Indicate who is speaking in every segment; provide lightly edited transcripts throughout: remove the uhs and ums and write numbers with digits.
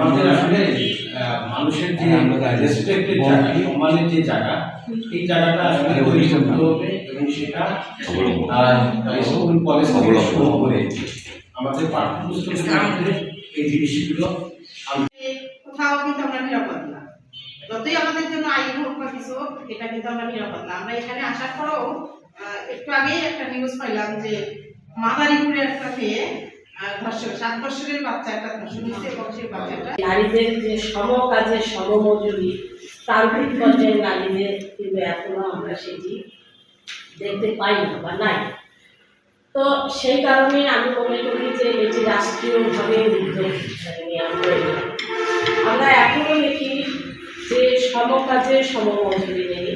Speaker 1: আমাদের আসলে মানুষের যে রেসপেক্টেড জায়গা, সম্মানের যে জায়গা, এই জায়গাটা আসলে তৈরি করতে হবে এবং সেটা স্কুল কলেজ থেকে শুরু করে আমাদের পাঠ্যপুস্তকের মধ্যে এই জিনিসগুলো
Speaker 2: কোথাও কিন্তু আমরা নিরাপদ না। যতই আমাদের জন্য আইন হোক বা কিছু হোক, এটা কিন্তু আমরা নিরাপদ না। আমরা এখানে আসার পরেও একটু আগেই একটা নিউজ পাইলাম যে মাদারীপুরের একটা মেয়ে ধর্ষণ, 7 বছরের বাচ্চা একটা ধর্ষণ হয়েছে এবং সেই বাচ্চাটা
Speaker 3: নারীদের যে সম কাজে সমমজুরি, তান্ত্রিক পর্যায়ে নারীদের কিন্তু এখনো আমরা সেটি দেখতে পাই না বা নাই। তো সেই কারণে আমি মনে করি যে এটি রাষ্ট্রীয়ভাবে উদ্যোগ নেওয়া প্রয়োজন। আমরা এখনো দেখি যে সম কাজে সমমজুরি নেই,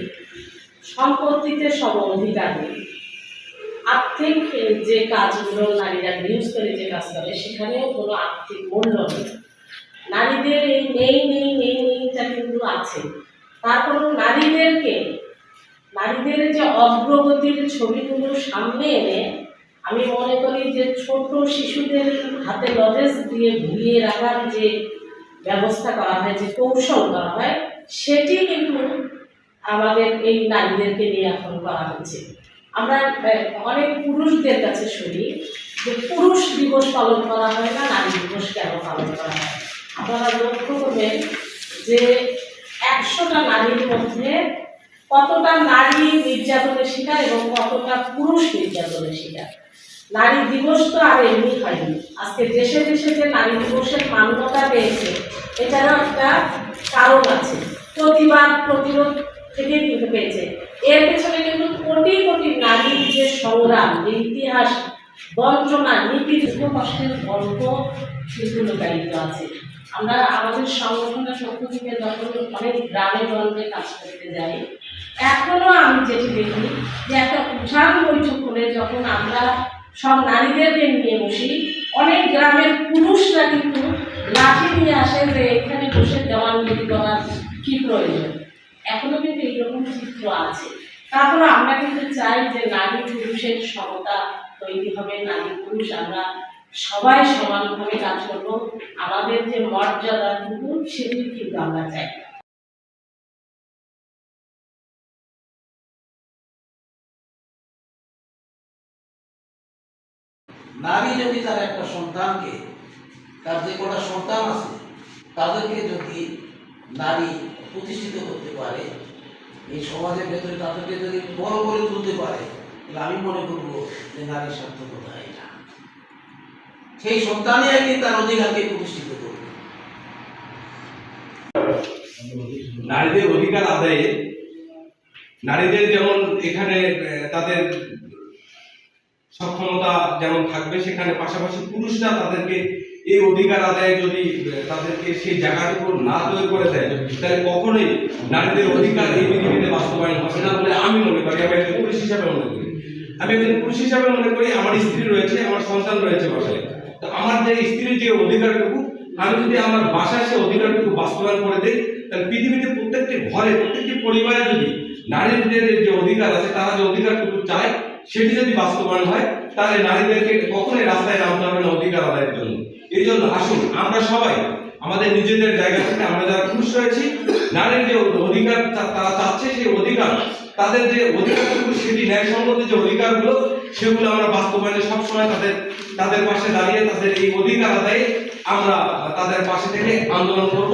Speaker 3: সম্পত্তিতে সম অধিকার নেই, আর্থিক যে কাজগুলো নারীরা ইউজ করে যে কাজ করে সেখানেও কোনো আর্থিক মূল্য নেই। নারীদের এই নেইটা কিন্তু আছে। তারপর নারীদের যে অগ্রগতির ছবিগুলো সামনে এনে আমি মনে করি যে ছোট শিশুদের হাতে লজেন্স দিয়ে ঘুরিয়ে রাখার যে ব্যবস্থা করা হয়, যে কৌশল করা হয়, সেটি কিন্তু আমাদের এই নারীদেরকে নিয়ে এখন করা হচ্ছে। আমরা অনেক পুরুষদের কাছে শুনি যে পুরুষ দিবস পালন করা হয় না, নারী দিবস কেন পালন করা হয়। আপনারা লক্ষ্য করবেন যে 100টা নারীর মধ্যে কতটা নারী নির্যাতনের শিকার এবং কতটা পুরুষ নির্যাতনের শিকার। নারী দিবস তো আর এমনি হয়নি। আজকে দেশে দেশে যে নারী দিবসের মান্যতা পেয়েছে, এটারও একটা কারণ আছে। প্রতিরোধ থেকে কিন্তু পেয়েছে। এর পেছনে কিন্তু কোটি কোটি নারীর যে সংগ্রাম, যে ইতিহাস, বঞ্চনা, নীতির কষ্টের গল্প কিন্তু লুকায়িত আছে। আমরা আমাদের সংগঠনের পক্ষ থেকে যখন অনেক গ্রামে গঞ্জে কাজ করতে যাই, এখনো আমি যেটি দেখি যে একটা উঠান বৈঠক করে যখন আমরা সব নারীদেরকে নিয়ে বসি, অনেক গ্রামের পুরুষরা কিন্তু লাঠি নিয়ে আসে যে এখানে বসে দেওয়ানগিরি করার কি প্রয়োজন। এখনো কিন্তু এইরকম চিত্র আছে। তারপরে আমরা কিন্তু চাই যে নারী পুরুষের সমতা তৈরি হবে, নারী পুরুষ আমরা সবাই সমানভাবে কাজ করবো। আমাদের যে মর্যাদাটুকু সেটি কিন্তু আমরা চাই।
Speaker 4: নারী যদি তার একটা সন্তানকে, তার যে কটা সন্তান আছে তাদেরকে যদি নারী প্রতিষ্ঠিত করতে পারে, এই সমাজের ভেতরে তাদেরকে যদি বড় করে তুলতে পারে, তাহলে আমি মনে করব যে নারীর সার্থকতা এটা। সেই সন্তানই একদিন তার অধিকারকে প্রতিষ্ঠিত করবে।
Speaker 5: নারীদের অধিকার আদায়ে নারীদের যেমন এখানে তাদের সক্ষমতা যেমন থাকবে, সেখানে পাশাপাশি পুরুষরা তাদেরকে এই অধিকার আদায়ে যদি তাদেরকে সেই জায়গাটুকু না তৈরি করে দেয়, তাহলে কখনোই নারীদের অধিকার এই পৃথিবীতে বাস্তবায়ন হবে না বলে আমি মনে করি। আমি একজন পুরুষ হিসাবে মনে করি, আমার স্ত্রী রয়েছে, আমার সন্তান রয়েছে বাসায়। তো আমার যে স্ত্রীর যে অধিকারটুকু, আমি যদি আমার বাসায় সে অধিকারটুকু বাস্তবায়ন করে দিই, তাহলে পৃথিবীতে প্রত্যেকটি ঘরে, প্রত্যেকটি পরিবারে যদি নারীদের যে অধিকার আছে, তারা যে অধিকারটুকু চায় সেটি যদি বাস্তবায়ন হয়, তাহলে নারীদেরকে কখনোই রাস্তায় নামতে হবে না অধিকার আদায়ের জন্য। এই জন্য আসুন আমরা সবাই আমাদের নিজেদের জায়গা থেকে, আমরা যারা পুরুষ রয়েছি, নারীর যে অধিকার তারা চাচ্ছে, সেই অধিকার, তাদের যে অধিকারটুকু, সেটি ন্যায়সঙ্গত যে অধিকারগুলো, সেগুলো আমরা বাস্তবায়নে সবসময় তাদের পাশে দাঁড়িয়ে তাদের এই অধিকার আদায়ে আমরা তাদের পাশে থেকে আন্দোলন করব।